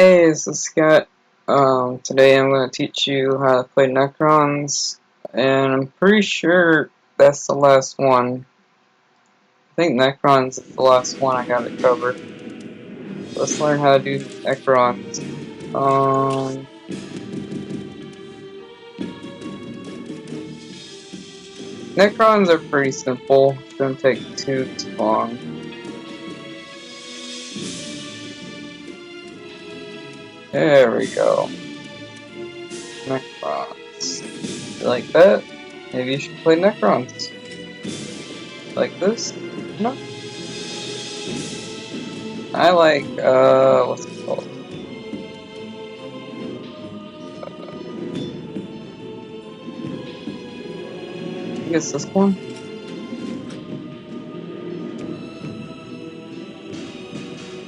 Hey, this is Scott. Today I'm going to teach you how to play Necrons, and I'm pretty sure that's the last one. I think Necrons is the last one I got to cover. Let's learn how to do Necrons. Necrons are pretty simple. Shouldn't take too long. There we go. Necrons. You like that? Maybe you should play Necrons. Like this? No? I like, what's it called? I think it's this one.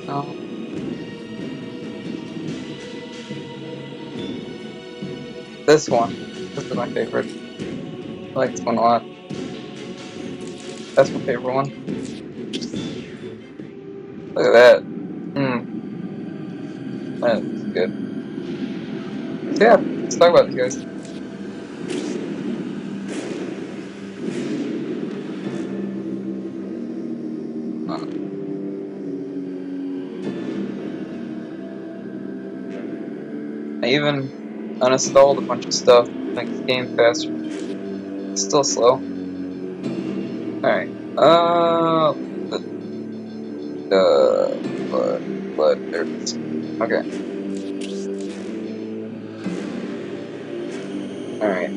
No. This one. This is my favorite. I like this one a lot. That's my favorite one. Look at that. That's good. So yeah, let's talk about these guys. I even uninstalled a bunch of stuff to make the game faster. It's still slow. Alright. There it is. Okay. Alright.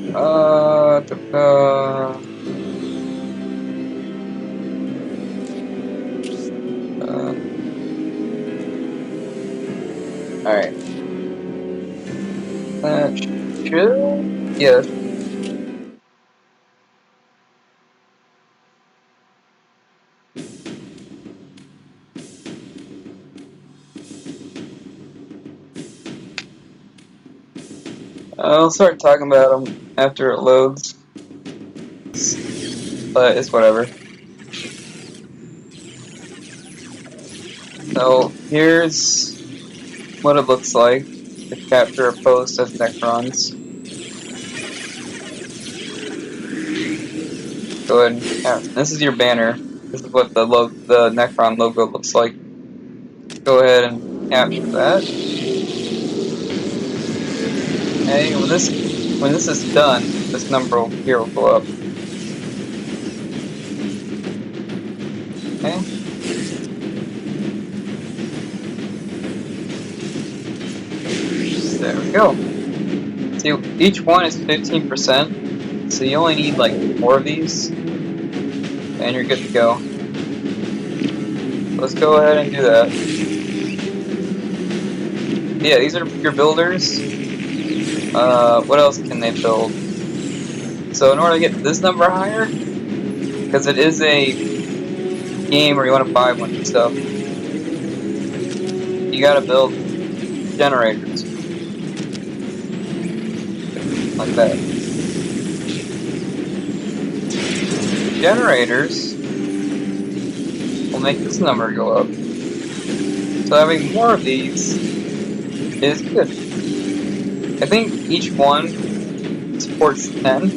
Alright. That should. Yes. I'll start talking about them after it loads, but it's whatever. So here's what it looks like to capture a post as Necrons. Go ahead and capture. This is your banner. This is what the Necron logo looks like. Go ahead and capture that. Okay, when this is done, this number here will go up. Okay. There we go. See, each one is 15%, so you only need like 4 of these, and you're good to go. Let's go ahead and do that. Yeah, these are your builders. What else can they build? So in order to get this number higher, because it is a game where you want to buy a bunch of stuff, you gotta build generators. Like that. Generators will make this number go up. So having more of these is good. I think each one supports 10.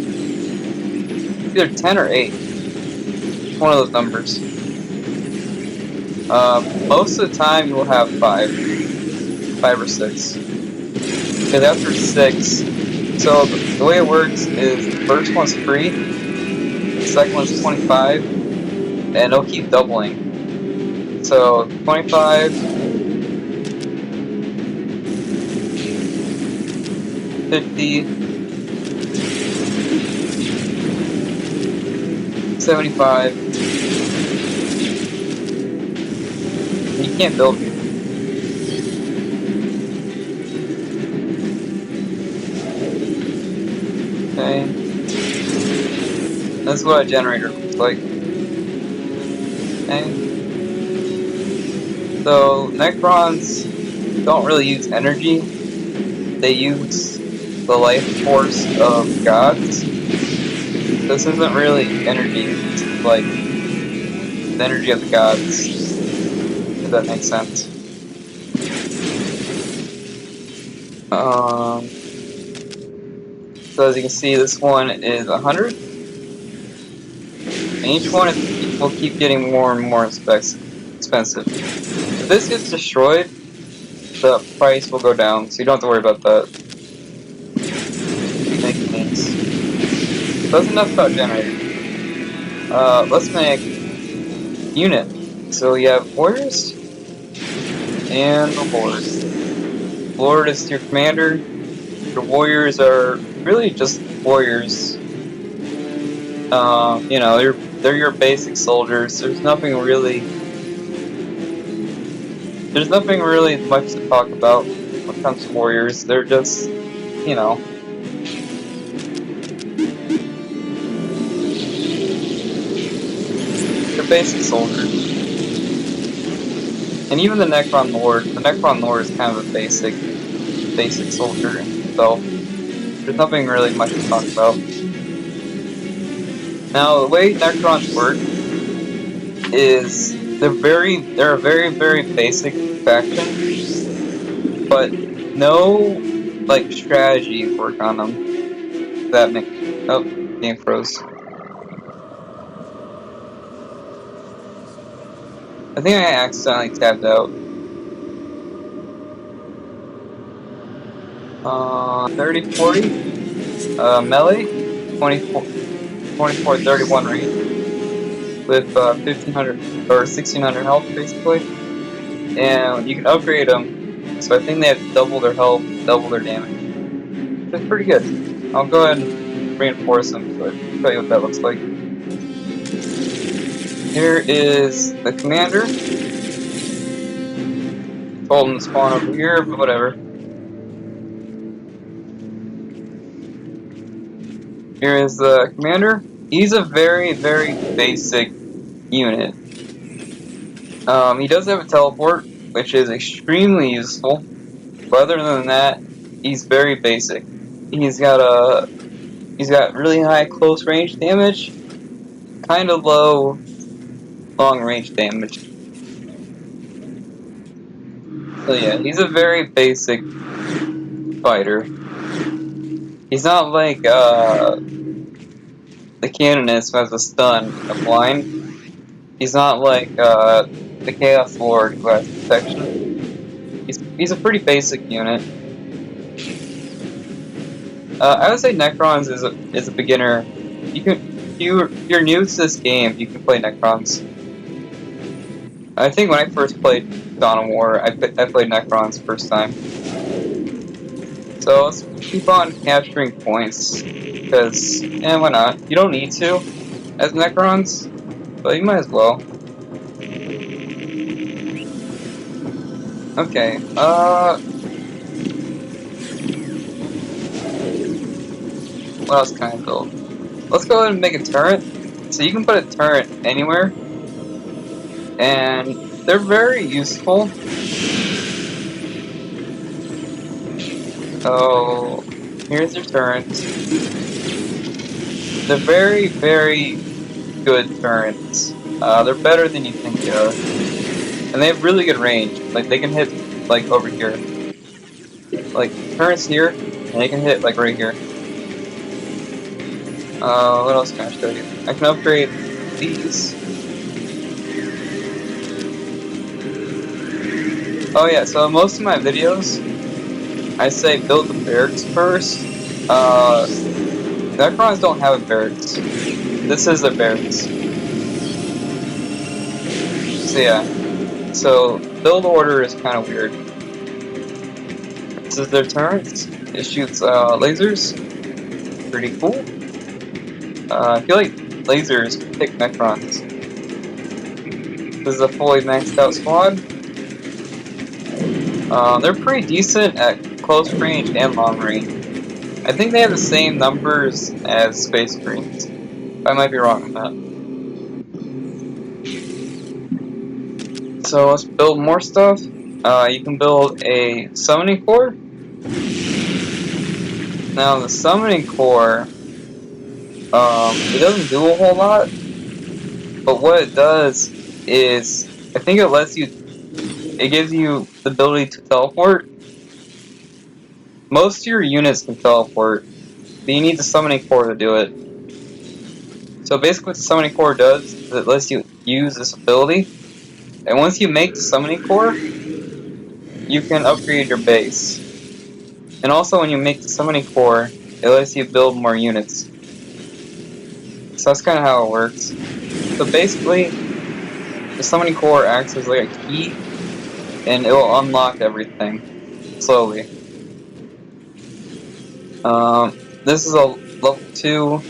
Either 10 or 8. One of those numbers. Most of the time you will have 5 or 6. Because after 6, so the way it works is the first one's free, the second one's 25, and it'll keep doubling. So 25, 50, 75. You can't build it. Okay. That's what a generator looks like. Okay. So Necrons don't really use energy. They use the life force of gods. This isn't really energy, it's like the energy of the gods, if that makes sense. So as you can see, this one is 100, and each one will keep getting more and more expensive. If this gets destroyed, the price will go down, so you don't have to worry about that. Keep making these. That's enough about generator. Let's make unit. So we have warriors and the lord. Lord is your commander. Your warriors are really just warriors. You know, they're your basic soldiers. There's nothing really much to talk about when it comes to warriors. They're just, you know, they're basic soldiers. And even the Necron Lord is kind of a basic soldier himself. There's nothing really much to talk about. Now, the way Necrons work is they're a very basic faction, but no like strategy work on them. That makes game froze. I think I accidentally tabbed out. 30-40 melee, 24-31 range with 1500 or 1600 health basically, and you can upgrade them. So I think they have double their health, double their damage. It's pretty good. I'll go ahead and reinforce them so I can show you what that looks like. Here is the commander. Told him to spawn over here, but whatever. Here is the commander. He's a very basic unit. He does have a teleport, which is extremely useful. But other than that, he's very basic. He's got really high close range damage, kind of low long range damage. So yeah, he's a very basic fighter. He's not like the Canonist who has a stun and a blind. He's not like the Chaos Lord who has protection. He's a pretty basic unit. I would say Necrons is a beginner. If you're new to this game, you can play Necrons. I think when I first played Dawn of War, I played Necrons first time. So let's keep on capturing points, because, why not? You don't need to as Necrons, but you might as well. Okay, what else can I build? Let's go ahead and make a turret. So you can put a turret anywhere, and they're very useful. So here's your turrets. They're very good turrets. They're better than you think they are, and they have really good range. Like they can hit like over here, like turrets here, and they can hit like right here. What else can I show you? I can upgrade these. Oh yeah, so in most of my videos, I say build the barracks first. Necrons don't have a barracks. This is their barracks. So yeah, so build order is kind of weird. This is their turrets. It shoots lasers. Pretty cool. I feel like lasers pick Necrons. This is a fully maxed out squad. They're pretty decent at close range and long range. I think they have the same numbers as Space Marines. I might be wrong on that. So let's build more stuff. You can build a summoning core. Now the summoning core, it doesn't do a whole lot, but what it does is, I think it gives you the ability to teleport. most of your units can teleport, but you need the summoning core to do it. So basically what the summoning core does is it lets you use this ability, and once you make the summoning core, you can upgrade your base. And also when you make the summoning core, it lets you build more units. So that's kind of how it works. So basically, the summoning core acts as like a key, and it will unlock everything slowly. This is a level 2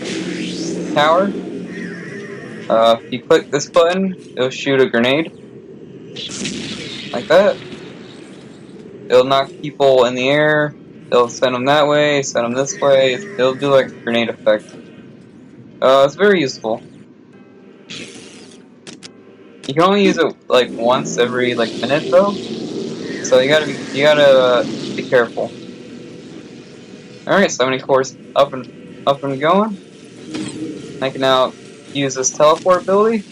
tower. If you click this button, it'll shoot a grenade. Like that. It'll knock people in the air. It'll send them that way, send them this way. It'll do like a grenade effect. It's very useful. You can only use it like once every like minute though, so you gotta be careful. All right, summoning core's up and going. I can now use this teleport ability.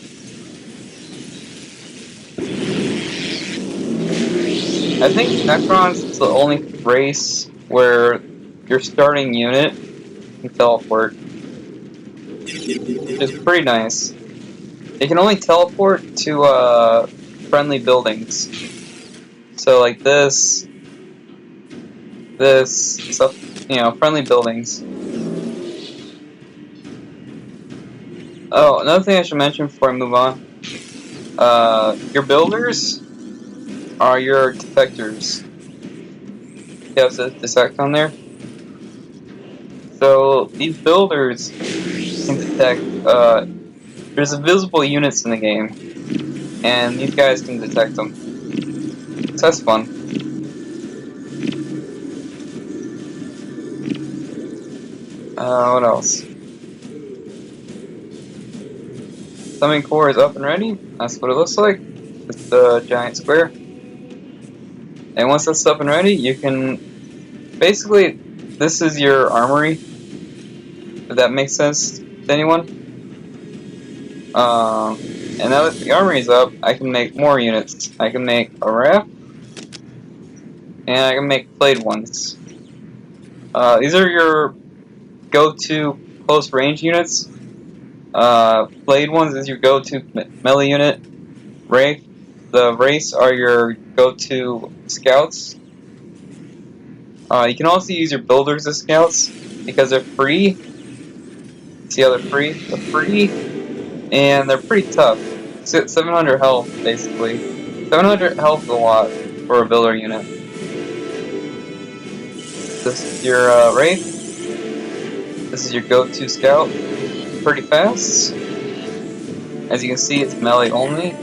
I think Necrons is the only race where your starting unit can teleport, which is pretty nice. It can only teleport to friendly buildings. So like this stuff, friendly buildings. Oh, another thing I should mention before I move on. Your builders are your detectors. You have to detect on there. So these builders can detect. There's invisible units in the game, and these guys can detect them. So that's fun. What else? Summoning core is up and ready. That's what it looks like. It's the giant square. And once that's up and ready, you can basically, this is your armory. If that makes sense to anyone. And now that the armory is up, I can make more units. I can make a raft, and I can make played ones. These are your go-to close range units. Played ones is your go-to melee unit. The race are your go-to scouts. You can also use your builders as scouts because they're free. See how they're free? They're free, and they're pretty tough. 700 health, basically. 700 health is a lot for a builder unit. This is your Wraith. This is your go-to scout. Pretty fast. As you can see, it's melee only.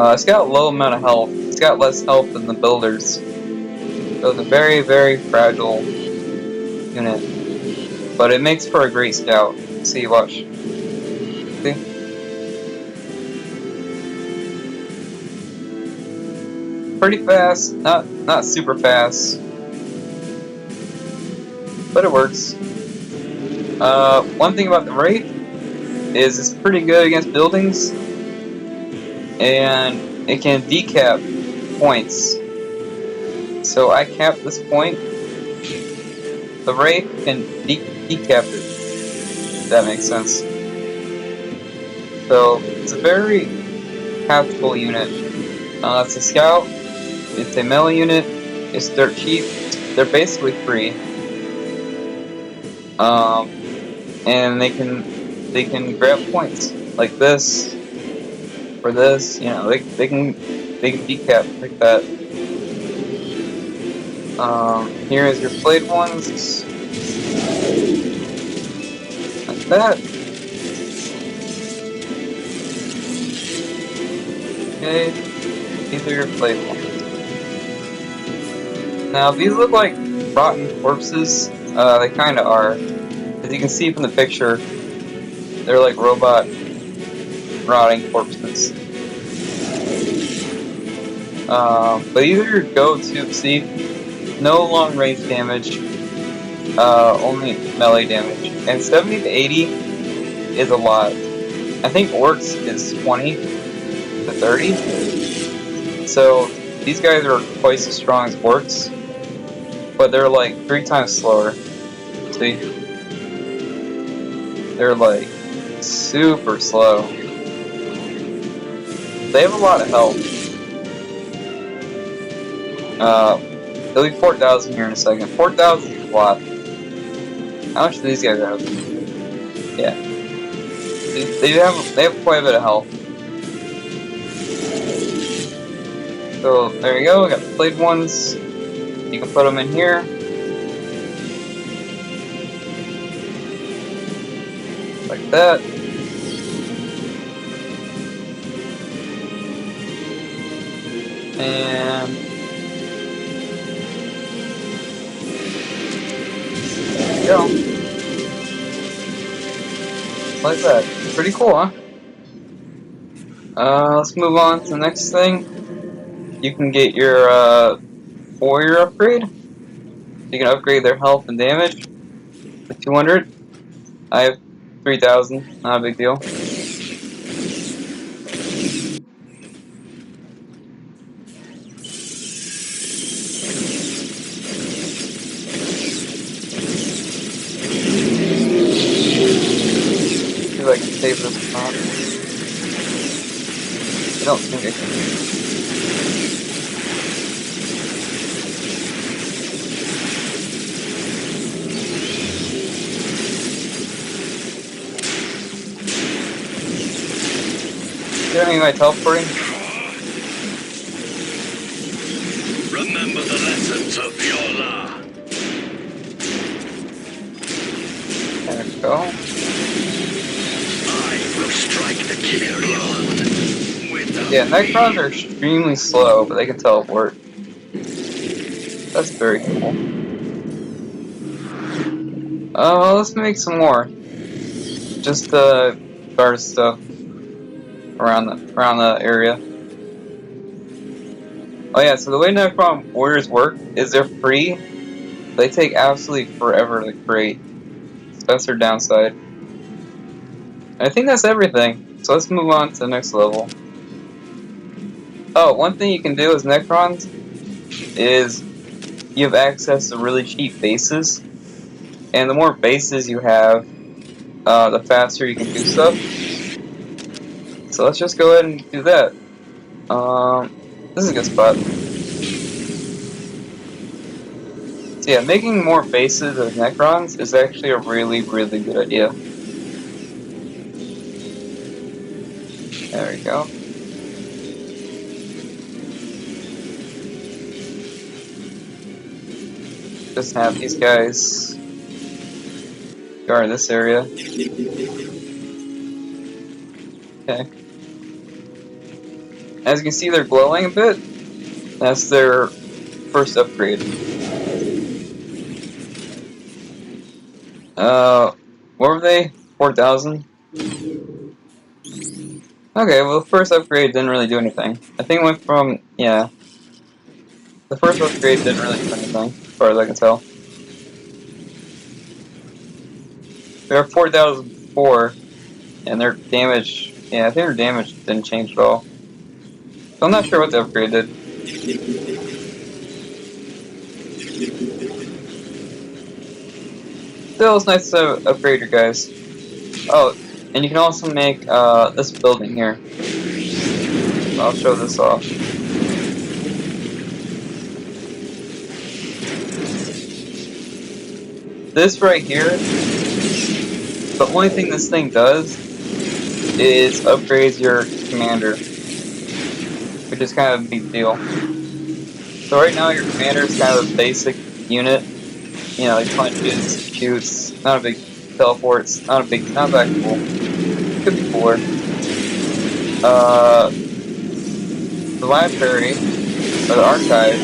It's got a low amount of health. It's got less health than the builders. So it's a very, very fragile unit. But it makes for a great scout. See, watch. See? Pretty fast. Not super fast. But it works. One thing about the Wraith is it's pretty good against buildings, and it can decap points. So I cap this point. The Wraith can decap it, if that makes sense. So it's a very capable unit. It's a scout. It's a melee unit. It's dirt cheap. They're basically free. And they can grab points like this or this. They can decap like that. Here is your played ones. Like that. Okay, these are your played ones. Now these look like rotten corpses. They kinda are. As you can see from the picture, they're like robot rotting corpses. But these are your go-to. See, no long range damage, only melee damage. And 70 to 80 is a lot. I think Orcs is 20 to 30. So these guys are twice as strong as Orcs. but they're like 3 times slower. See? They're like super slow. They have a lot of health. It'll be 4,000 here in a second. 4,000 is a lot. How much do these guys have? Yeah. They have quite a bit of health. So there you go, we got the played ones. You can put them in here. Like that. And there you go. Like that. Pretty cool, huh? Let's move on to the next thing. You can get your warrior upgrade. You can upgrade their health and damage to 200. I have 3,000. Not a big deal. See if I can save this or not. I don't think I can. Do any of my teleporting? Remember the lessons of Viola. There we go. I will strike the killer with Yeah, Necrons are extremely slow, but they can teleport. That's very cool. Let's make some more. Just guard stuff around the area. Oh yeah, so the way Necron warriors work is they're free. They take absolutely forever to create. So that's their downside. I think that's everything. So let's move on to the next level. Oh, one thing you can do as Necrons is you have access to really cheap bases. And the more bases you have, the faster you can do stuff. So let's just go ahead and do that. This is a good spot. So yeah, making more bases as Necrons is actually a really, really good idea. There we go. Just have these guys guard this area. Okay. As you can see, they're glowing a bit. That's their first upgrade. What were they? 4,000? Okay, well, the first upgrade didn't really do anything. I think it went from, yeah. The first upgrade didn't really do anything, as far as I can tell. They're 4,004, and their damage, yeah, I think their damage didn't change at all. So I'm not sure what the upgrade did. Still, it's nice to upgrade your guys. Oh, and you can also make this building here. I'll show this off. This right here, the only thing this thing does is upgrades your commander, which is kind of a big deal. So right now your commander is kind of a basic unit. You know, he punches, shoots, not a big teleports, not that cool. Could be cooler. The library, or the archive.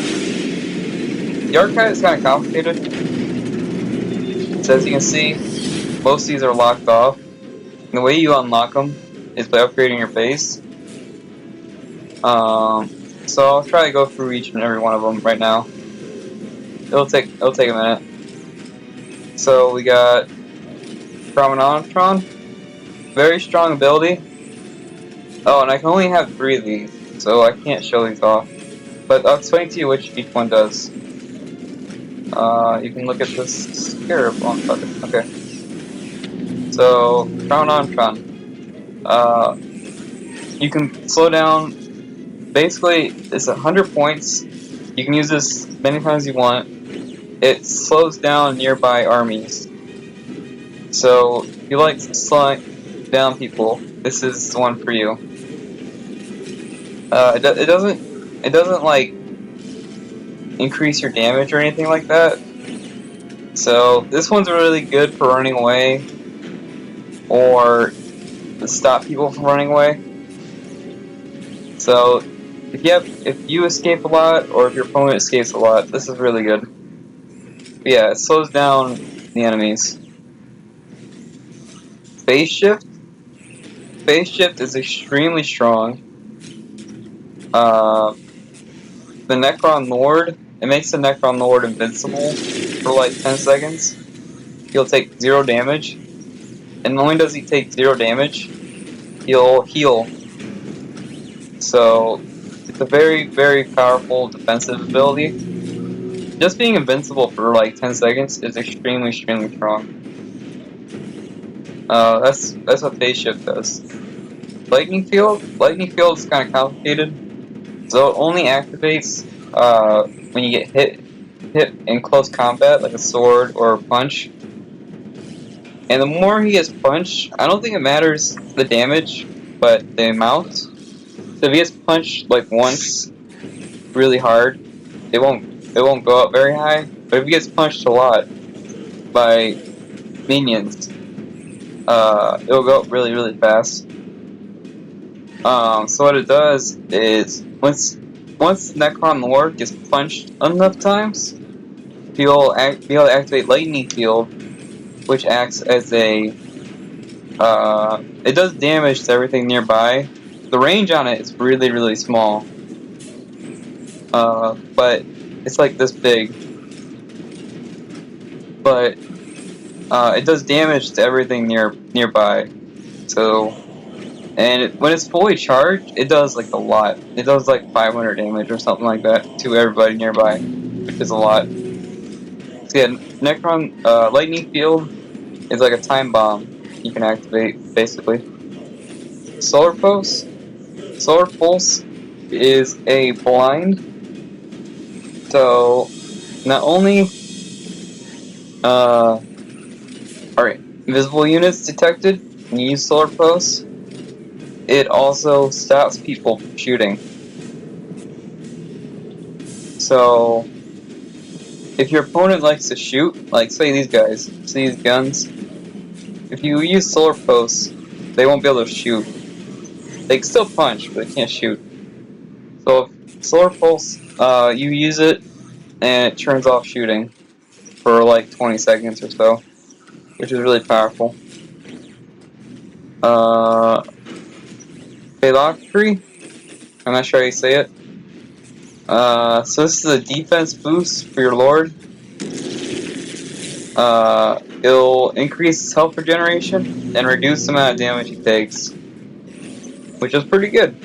The archive is kind of complicated. So as you can see, most of these are locked off. And the way you unlock them is by upgrading your base. So I'll try to go through each and every one of them right now. It'll take a minute. So we got Promenadtron, very strong ability. Oh, and I can only have 3 of these, so I can't show these off. But I'll explain to you which each one does. You can look at this scarab on bucket. Okay. So, Crown Ontron. You can slow down. Basically, it's 100 points. You can use this many times you want. It slows down nearby armies. So, if you like slowing down people, this is the one for you. It doesn't like increase your damage or anything like that. So this one's really good for running away or to stop people from running away. So if you escape a lot or if your opponent escapes a lot, this is really good. But yeah, it slows down the enemies. Phase shift. Phase shift is extremely strong. The Necron Lord, it makes the Necron Lord invincible for like 10 seconds. He'll take 0 damage. And not only does he take 0 damage, he'll heal. So it's a very, very powerful defensive ability. Just being invincible for like 10 seconds is extremely, extremely strong. That's what phase shift does. Lightning field. Lightning field is kind of complicated. So it only activates when you get hit in close combat, like a sword or a punch. And the more he gets punched, I don't think it matters the damage, but the amount. So if he gets punched like once, really hard, it won't go up very high. But if he gets punched a lot by minions, it'll go up really, really fast. So what it does is once Necron Lord gets punched enough times, he'll be able to activate Lightning Field, which acts as a it does damage to everything nearby. The range on it is really, really small, but it's like this big. But it does damage to everything nearby. So, and when it's fully charged, it does like a lot. It does like 500 damage or something like that to everybody nearby, which is a lot. So yeah, Necron Lightning Field is like a time bomb you can activate basically. Solar Pulse. Solar Pulse is a blind. So not only are invisible units detected when you use Solar Pulse, it also stops people from shooting. So if your opponent likes to shoot, like say these guys, see these guns, if you use Solar Pulse, they won't be able to shoot. They can still punch, but they can't shoot. So if Solar Pulse, you use it and it turns off shooting for like 20 seconds or so, which is really powerful. Phylactery? I'm not sure how you say it. So this is a defense boost for your Lord. It'll increase health regeneration and reduce the amount of damage he takes, which is pretty good.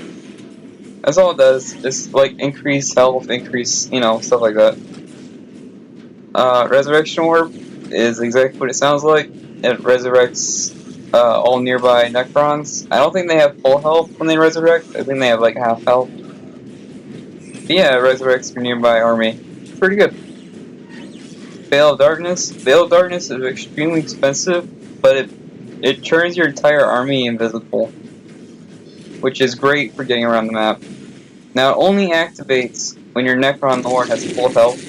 That's all it does. It's like increase health, increase, stuff like that. Resurrection Orb is exactly what it sounds like. It resurrects all nearby Necrons. I don't think they have full health when they resurrect. I think they have like half health. But yeah, it resurrects your nearby army. Pretty good. Veil of Darkness. Veil of Darkness is extremely expensive, but it turns your entire army invisible, which is great for getting around the map. Now, it only activates when your Necron Lord has full health,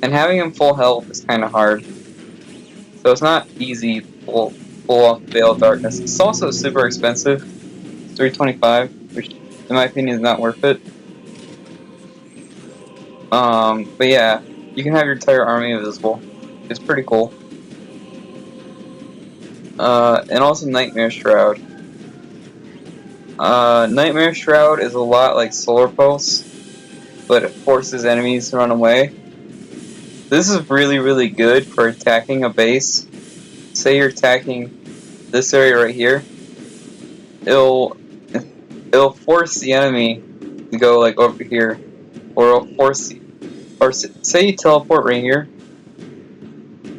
and having him full health is kind of hard. So it's not easy to pull off Veil of Darkness. It's also super expensive. It's $325, which in my opinion is not worth it. But yeah, you can have your entire army invisible. It's pretty cool. And also Nightmare Shroud. Nightmare Shroud is a lot like Solar Pulse, but it forces enemies to run away. This is really, really good for attacking a base. Say you're attacking this area right here. It'll force the enemy to go like over here, or it'll force or say you teleport right here.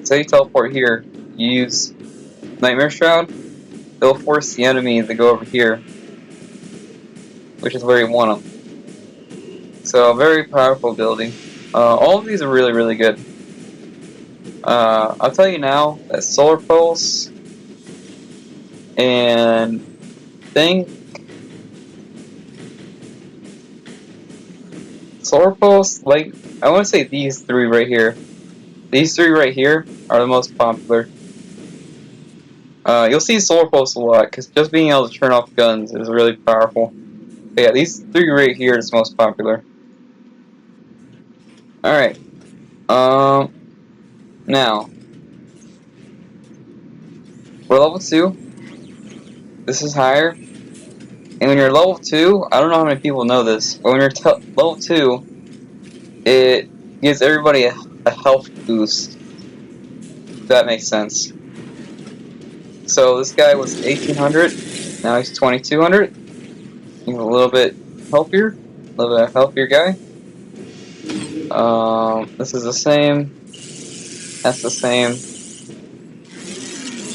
Say you teleport here. You use Nightmare Shroud. It'll force the enemy to go over here, which is where you want them. So very powerful ability. All of these are really, really good. I'll tell you now that Solar Pulse and Thing, Solar Pulse, like I want to say these three right here. These three right here are the most popular. You'll see Solar Pulse a lot because just being able to turn off guns is really powerful. But yeah, these three right here is most popular. All right. Now we're level 2. This is higher. And when you're level 2, I don't know how many people know this, but when you're level 2, it gives everybody a health boost. If that makes sense. So this guy was 1800, now he's 2200. He's a little bit healthier, a little bit healthier guy. This is the same. That's the same.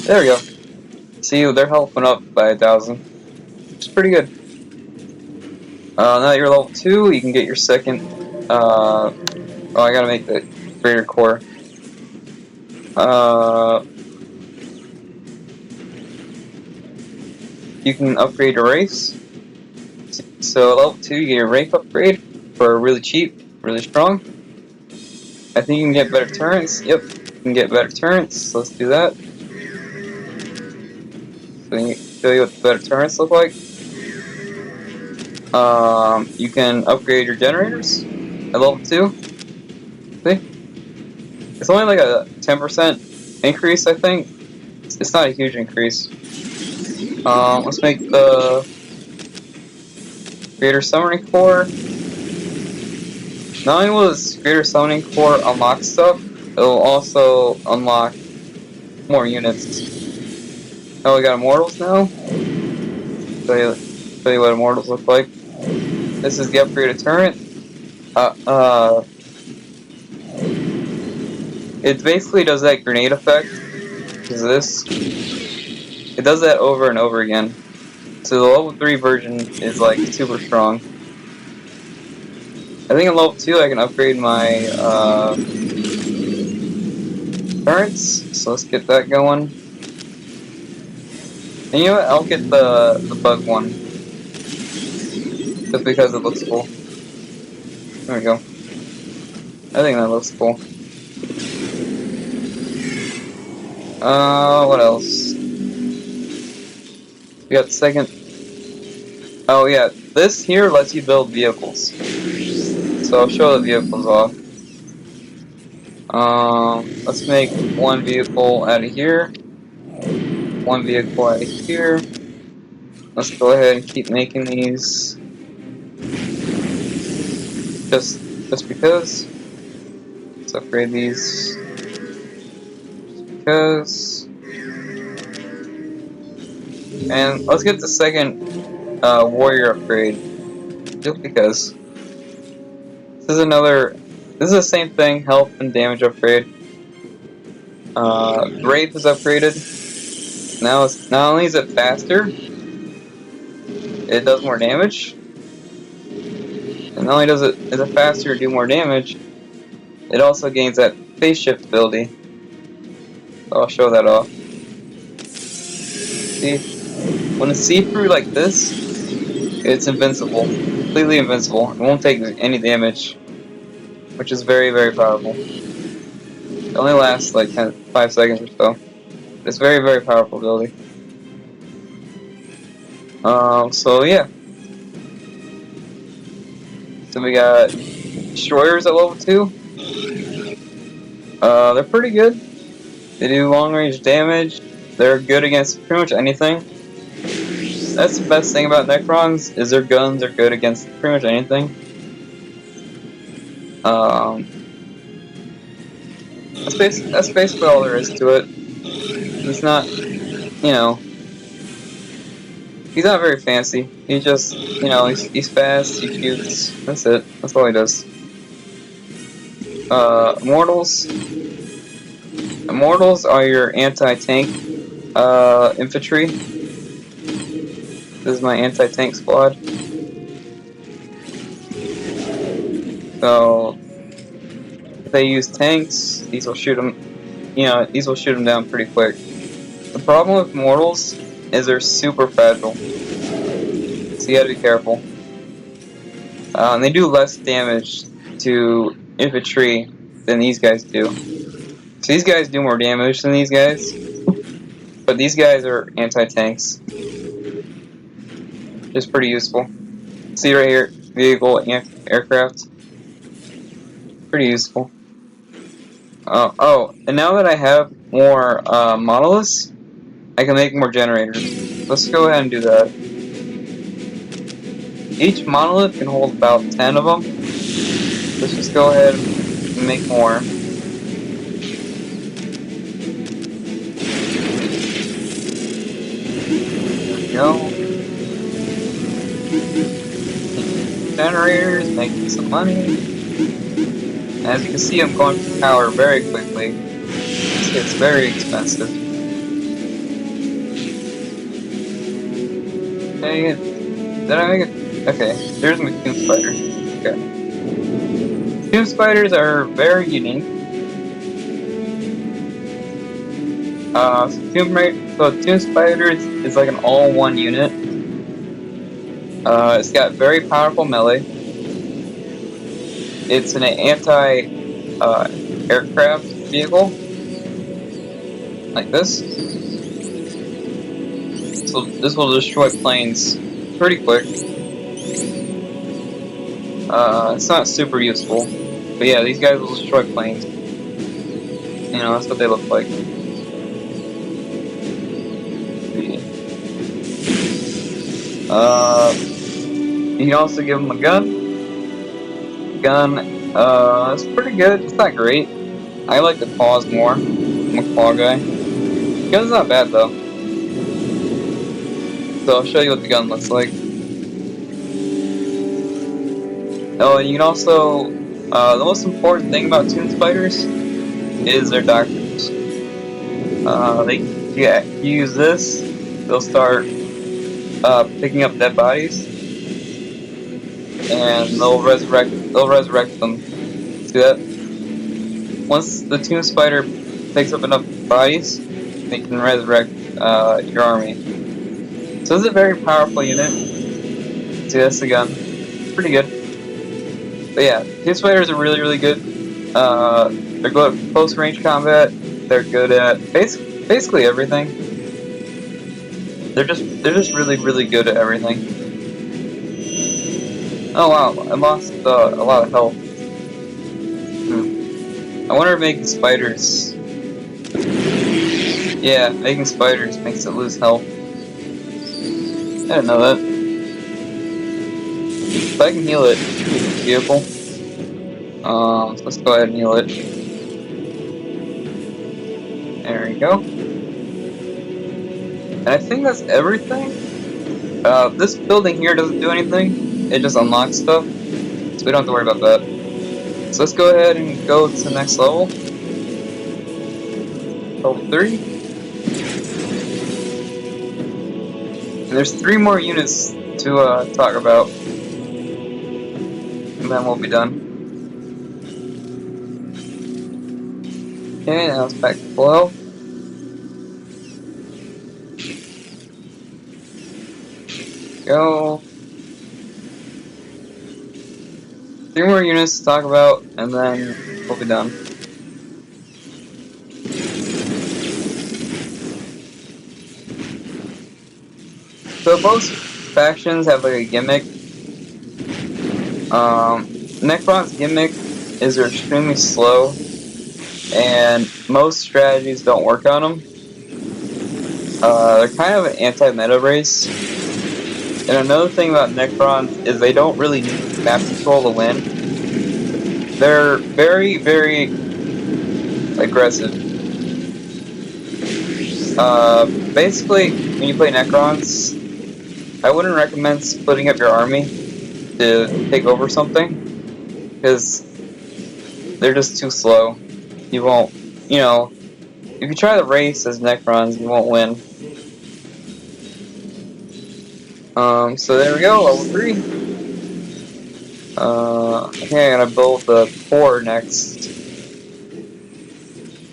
There we go. See, their health went up by 1,000. Which is pretty good. Now that you're level 2, you can get your second. Oh, I gotta make the greater core. You can upgrade your race. So level 2, you get your rank upgrade for really cheap, really strong. I think you can get better turrets. Yep, you can get better turrets. So let's do that. So let me show you what the better turrets look like. You can upgrade your generators at level 2. See? It's only like a 10% increase, I think. It's not a huge increase. Let's make the Greater Summoning Core. Not only will this Greater Summoning Core unlock stuff, it will also unlock more units. Oh, we got Immortals now? Show you what Immortals look like. This is the upgraded turret. It basically does that grenade effect. Is this? It does that over and over again. So the level 3 version is like super strong. I think in level 2 I can upgrade my turrets. So let's get that going. And you know what? I'll get the bug one. Just because it looks cool. There we go. I think that looks cool. What else? We got the second. Oh yeah, this here lets you build vehicles. So I'll show the vehicles off. Let's make one vehicle out of here. One vehicle out of here. Let's go ahead and keep making these. Just because. Let's upgrade these. Just because. And let's get the second warrior upgrade. Just because. This is another. This is the same thing, health and damage upgrade. Wraith is upgraded. Now it's not only is it faster, it does more damage. And not only is it faster to do more damage, it also gains that phase shift ability. So I'll show that off. See, when it's see-through like this, it's invincible, completely invincible. It won't take any damage, which is very, very powerful. It only lasts like 5 seconds or so. It's very, very powerful ability. So yeah. So we got destroyers at level 2. They're pretty good. They do long range damage. They're good against pretty much anything. That's the best thing about Necrons, is their guns are good against pretty much anything. That's basically all there is to it. He's not, he's not very fancy. He just, he's fast, he shoots. That's it. That's all he does. Immortals. Immortals are your anti-tank infantry. This is my anti-tank squad. So if they use tanks, these will shoot them. You know, these will shoot them down pretty quick. The problem with mortals is they're super fragile, so you gotta be careful. And they do less damage to infantry than these guys do. So these guys do more damage than these guys, but these guys are anti-tanks. Just pretty useful. See right here, vehicle and aircraft. Pretty useful. Oh, and now that I have more monoliths, I can make more generators. Let's go ahead and do that. Each monolith can hold about 10 of them. Let's just go ahead and make more. There we go. Generators, making some money. As you can see, I'm going for power very quickly. It's very expensive. Dang it. Did I make it? Okay, there's my tomb spider. Okay. Tomb spiders are very unique. Tomb spiders is like an all-in-one unit. It's got very powerful melee. It's an anti-aircraft vehicle, like this. So this will destroy planes pretty quick. It's not super useful, but yeah, these guys will destroy planes. You know, that's what they look like. You can also give them a gun. It's pretty good. It's not great. I like the claws more. I'm a claw guy. Gun's not bad though. So I'll show you what the gun looks like. Oh, and you can also, the most important thing about tomb spiders is their doctors. You use this, they'll start picking up dead bodies, and they'll resurrect them. See that? Once the tomb spider picks up enough bodies, they can resurrect your army. So this is a very powerful unit. See, that's the gun. Pretty good. But yeah, tomb spiders are really good. They're good at close range combat. They're good at basically everything. They're just really good at everything. Oh wow, I lost a lot of health. I wonder if making spiders. Yeah, making spiders makes it lose health. I didn't know that. But I can heal it. Beautiful. So let's go ahead and heal it. There we go. And I think that's everything. This building here doesn't do anything. It just unlocks stuff. So we don't have to worry about that. So let's go ahead and go to the next level. Level 3. And there's 3 more units to talk about. And then we'll be done. Okay, now it's back to below. Go. 3 more units to talk about, and then we'll be done. So both factions have like a gimmick. Necron's gimmick is they're extremely slow, and most strategies don't work on them. They're kind of an anti-meta race. And another thing about Necrons is they don't really need map control to win. They're very aggressive. Basically, when you play Necrons, I wouldn't recommend splitting up your army to take over something, because they're just too slow. You won't, you know, if you try to race as Necrons, you won't win. So there we go, level 3. Okay, I'm gonna build the core next.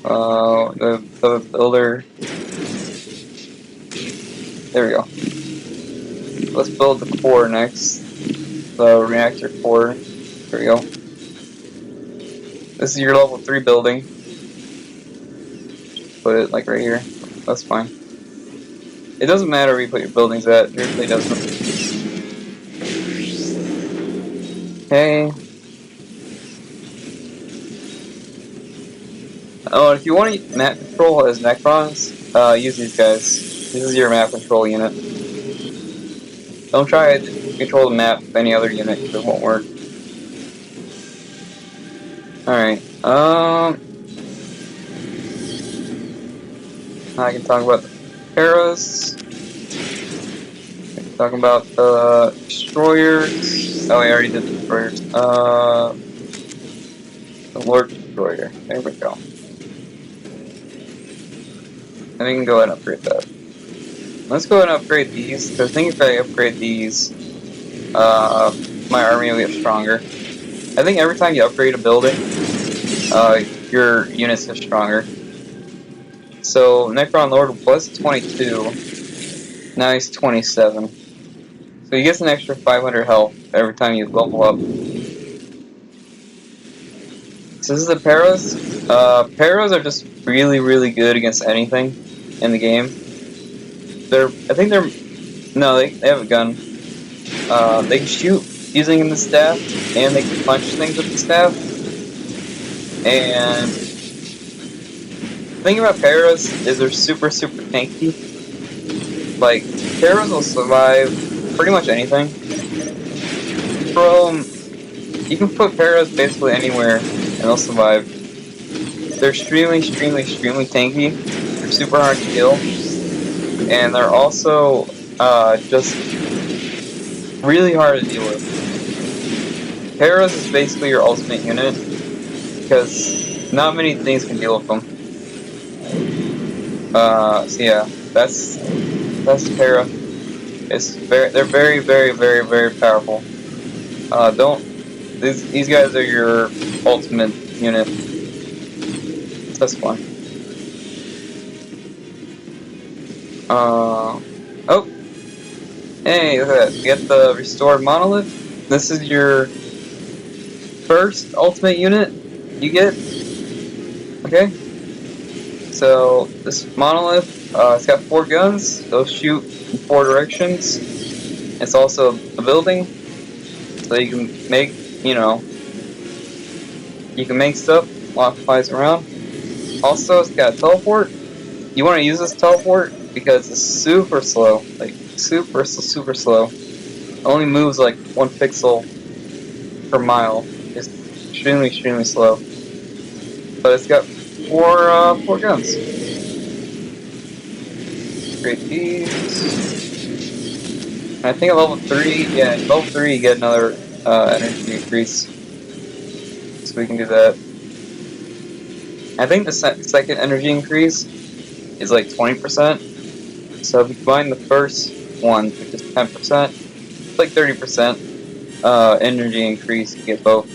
The builder. There we go. Let's build the core next. The reactor core. There we go. This is your level 3 building. Put it like right here. That's fine. It doesn't matter where you put your buildings at. It really doesn't. Okay. Oh, if you want to map control as Necrons, use these guys. This is your map control unit. Don't try to control the map with any other unit, because it won't work. Alright, I can talk about the Paras. I can talk about the Destroyers. Oh, I already did the Destroyers. The Lord Destroyer. There we go. And we can go ahead and upgrade that. Let's go ahead and upgrade these, because I think if I upgrade these, my army will get stronger. I think every time you upgrade a building, your units get stronger. So Necron Lord was 22, now he's 27. So he gets an extra 500 health every time you level up. So this is the Paras. Paras are just really, really good against anything in the game. No, they have a gun. They can shoot using the staff, and they can punch things with the staff. And the thing about Paras is they're super, super tanky. Like, Paras will survive pretty much anything. You can put Paras basically anywhere, and they'll survive. They're extremely, extremely, extremely tanky. They're super hard to kill. And they're also, just really hard to deal with. Paras is basically your ultimate unit, because not many things can deal with them. So yeah, that's Para. They're very, very, very, very powerful. These guys are your ultimate unit. That's fun. Oh, hey, look at that. You get the restored monolith. This is your first ultimate unit you get. Okay. So this monolith, it's got 4 guns. Those shoot in 4 directions. It's also a building, so you can make, stuff while it flies around. Also, it's got a teleport. You want to use this teleport because it's super slow, like super, super slow. It only moves like 1 pixel per mile. It's extremely, extremely slow. But it's got 4 guns. Create these. I think at level 3, yeah, at level 3 you get another energy increase. So we can do that. I think the second energy increase is like 20%. So if you combine the first one, which is 10%, it's like 30% energy increase, you get both.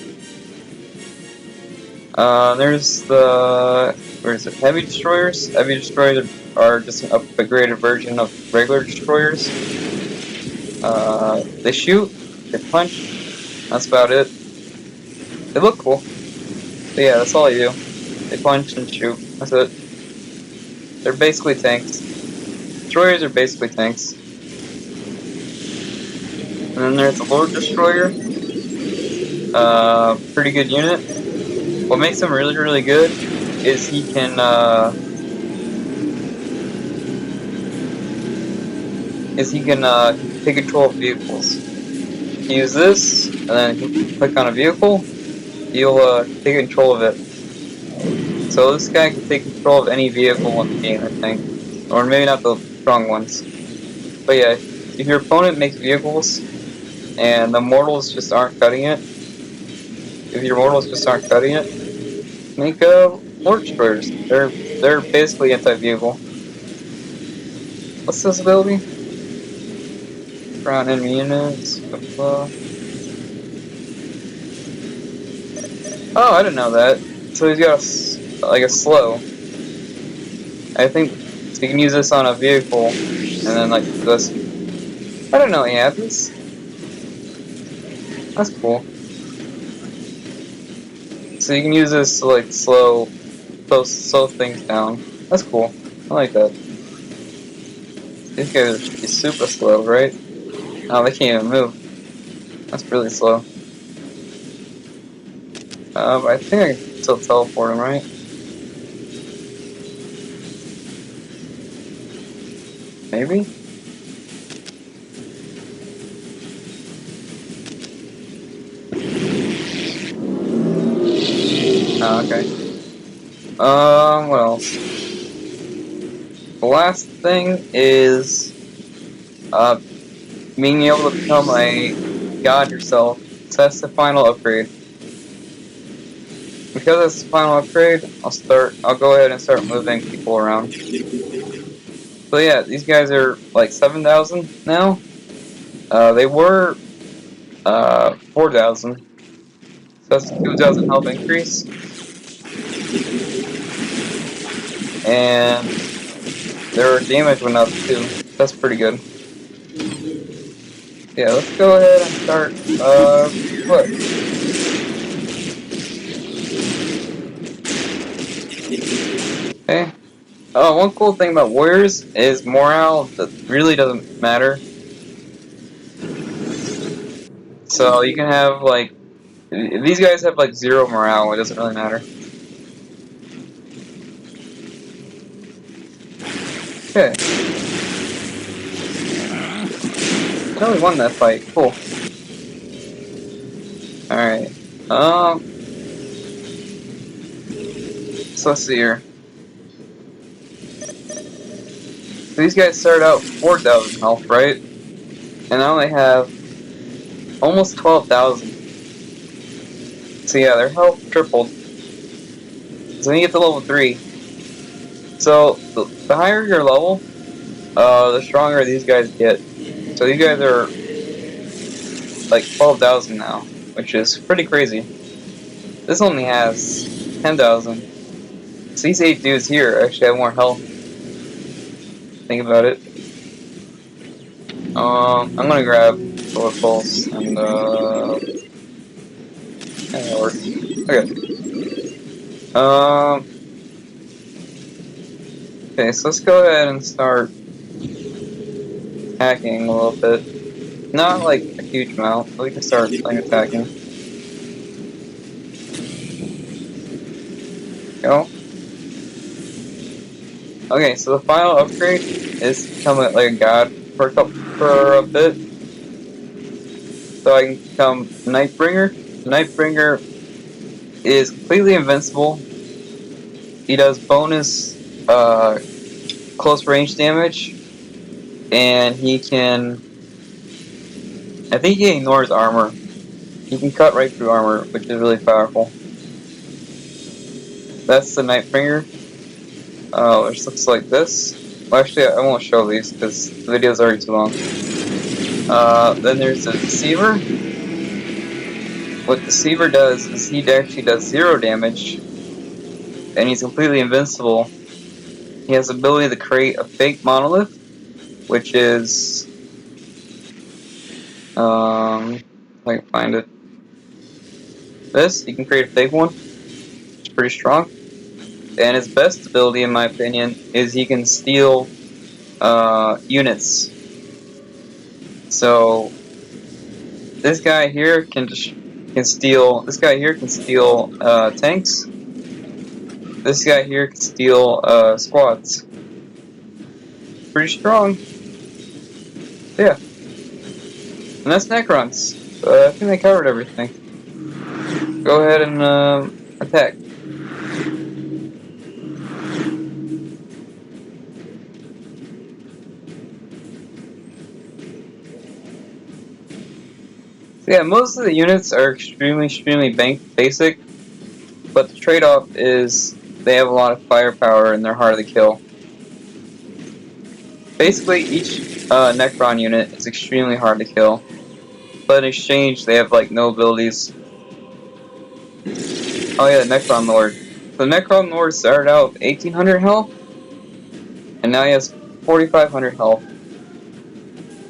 There's the, where is it, Heavy Destroyers. Heavy Destroyers are just an upgraded version of regular Destroyers. They shoot, they punch, that's about it. They look cool. But yeah, that's all they do. They punch and shoot, that's it. They're basically tanks. Destroyers are basically tanks. And then there's the Lord Destroyer. Pretty good unit. What makes him really, really good is he can, take control of vehicles. You use this, and then you click on a vehicle, you'll, take control of it. So this guy can take control of any vehicle in the game, I think. Or maybe not the strong ones. But yeah, if your opponent makes vehicles, and the mortals just aren't cutting it, Make Forge Destroyers. They're basically anti-vehicle. What's this ability? Around enemy units. Oh, I didn't know that. So he's got like a slow. I think so you can use this on a vehicle, and then like this. I don't know he had this. That's cool. So you can use this to like slow things down. That's cool. I like that. These guys should be super slow, right? Oh, they can't even move. That's really slow. I think I can still teleport them, right? Maybe? Oh, okay. What else? The last thing is being able to become a god yourself. So that's the final upgrade. Because that's the final upgrade, I'll go ahead and start moving people around. So yeah, these guys are like 7,000 now. They were 4,000. So that's a 2,000 health increase. And their damage went up too. That's pretty good. Yeah, let's go ahead and start what? Okay. Oh, one cool thing about warriors is morale that really doesn't matter. So you can have like these guys have like 0 morale, it doesn't really matter. Okay. I we won that fight. Cool. Alright. So let's see here. So these guys start out 4,000 health, right? And I only have almost 12,000. So yeah, their health tripled. So when you get to level 3. So the higher your level, the stronger these guys get. So these guys are like 12,000 now, which is pretty crazy. This only has 10,000. So these 8 dudes here actually have more health. Think about it. I'm gonna grab bullet pulse and that'll work. Okay. Um. Okay, so let's go ahead and start hacking a little bit. Not like a huge amount, but we can start like attacking. Go. Okay, so the final upgrade is to become like a god for a bit. So I can become Nightbringer. Nightbringer is completely invincible. He does bonus close range damage, and he can. I think he ignores armor. He can cut right through armor, which is really powerful. That's the Nightbringer. Which looks like this. Well, actually, I won't show these because the video is already too long. Then there's the Deceiver. What Deceiver does is he actually does 0 damage, and he's completely invincible. He has the ability to create a fake monolith, which is if I can find it. This, you can create a fake one. It's pretty strong. And his best ability, in my opinion, is he can steal units. So this guy here can steal. This guy here can steal tanks. This guy here can steal squads. Pretty strong. Yeah. And that's Necrons. I think they covered everything. Go ahead and attack. So yeah, most of the units are extremely basic. but the trade-off is they have a lot of firepower and they're hard to kill. Basically, each Necron unit is extremely hard to kill, but in exchange, they have like no abilities. Oh yeah, the Necron Lord. The Necron Lord started out with 1800 health, and now he has 4500 health.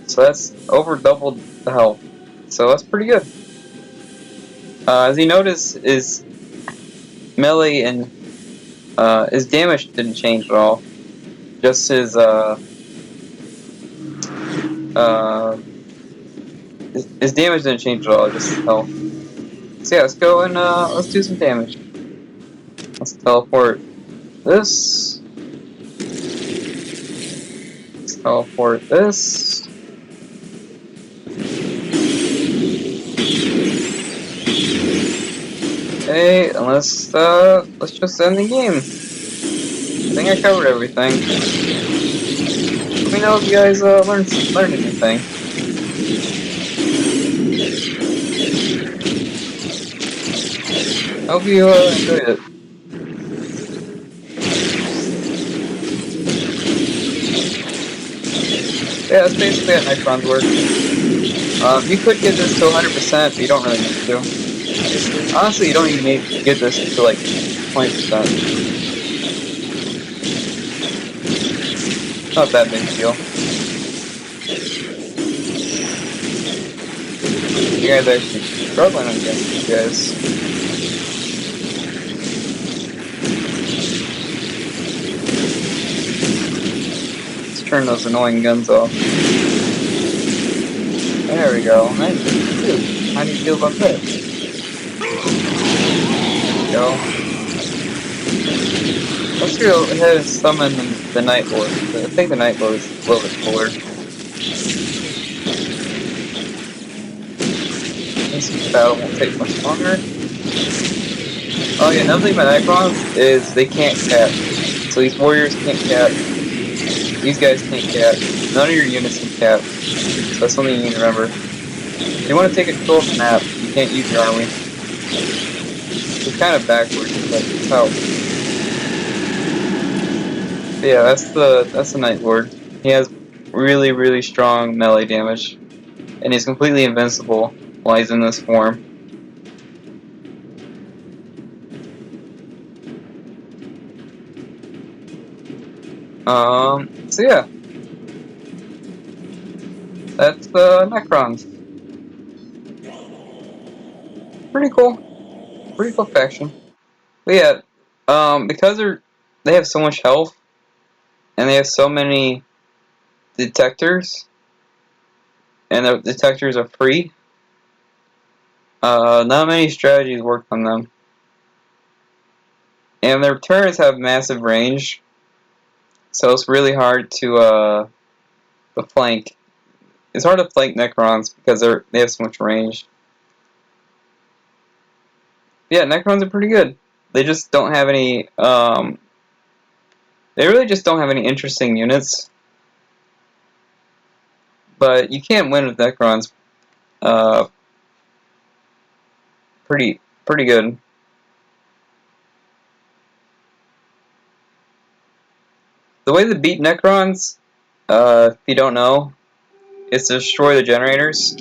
So that's over doubled the health. So that's pretty good. As you notice, his melee and his damage didn't change at all. Just uh, his damage didn't change at all. Just his health. So yeah, let's go and let's do some damage. Let's teleport this. Let's teleport this. Okay, and let's just end the game. I think I covered everything. Let me know if you guys learned anything. I hope you enjoyed it. Yeah, that's basically how Necrons work. You could get this to 100%, but you don't really need to. Honestly, you don't even need to get this to like 20%. Not that big a deal. You guys are actually struggling against these guys. Let's turn those annoying guns off. There we go. Nice. Dude, how do you feel about that? There we go. Let's go ahead and summon the Night Lord. I think the Night Lord is a little bit cooler. This battle won't take much longer. Oh yeah, another thing about Necrons is they can't cap. So these warriors can't cap. These guys can't cap. None of your units can cap. So that's something you need to remember. If you want to take control of the map, you can't use your army. It's kind of backwards, but it's how. But yeah, that's the Night Lord. He has really strong melee damage, and he's completely invincible while he's in this form. So yeah, that's Necrons. Pretty cool. Pretty cool faction. But yeah, because they have so much health and they have so many detectors, and the detectors are free. Not many strategies work on them, and their turrets have massive range, so it's really hard to flank. It's hard to flank Necrons because they have so much range. Yeah, Necrons are pretty good. They just don't have any. They really just don't have any interesting units. But you can't win with Necrons. Uh, pretty good. The way to beat Necrons, if you don't know, is to destroy the generators.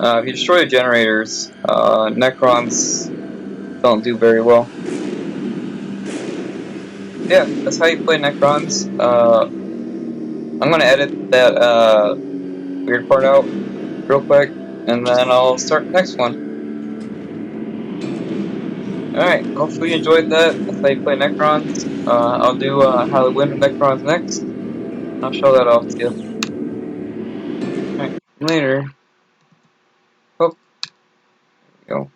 If you destroy the generators, Necrons don't do very well. Yeah, that's how you play Necrons. I'm gonna edit that weird part out real quick, and then I'll start the next one. Alright, hopefully you enjoyed that. That's how you play Necrons. I'll do how to win with Necrons next. I'll show that off to you. Alright, later. Oh, there we go.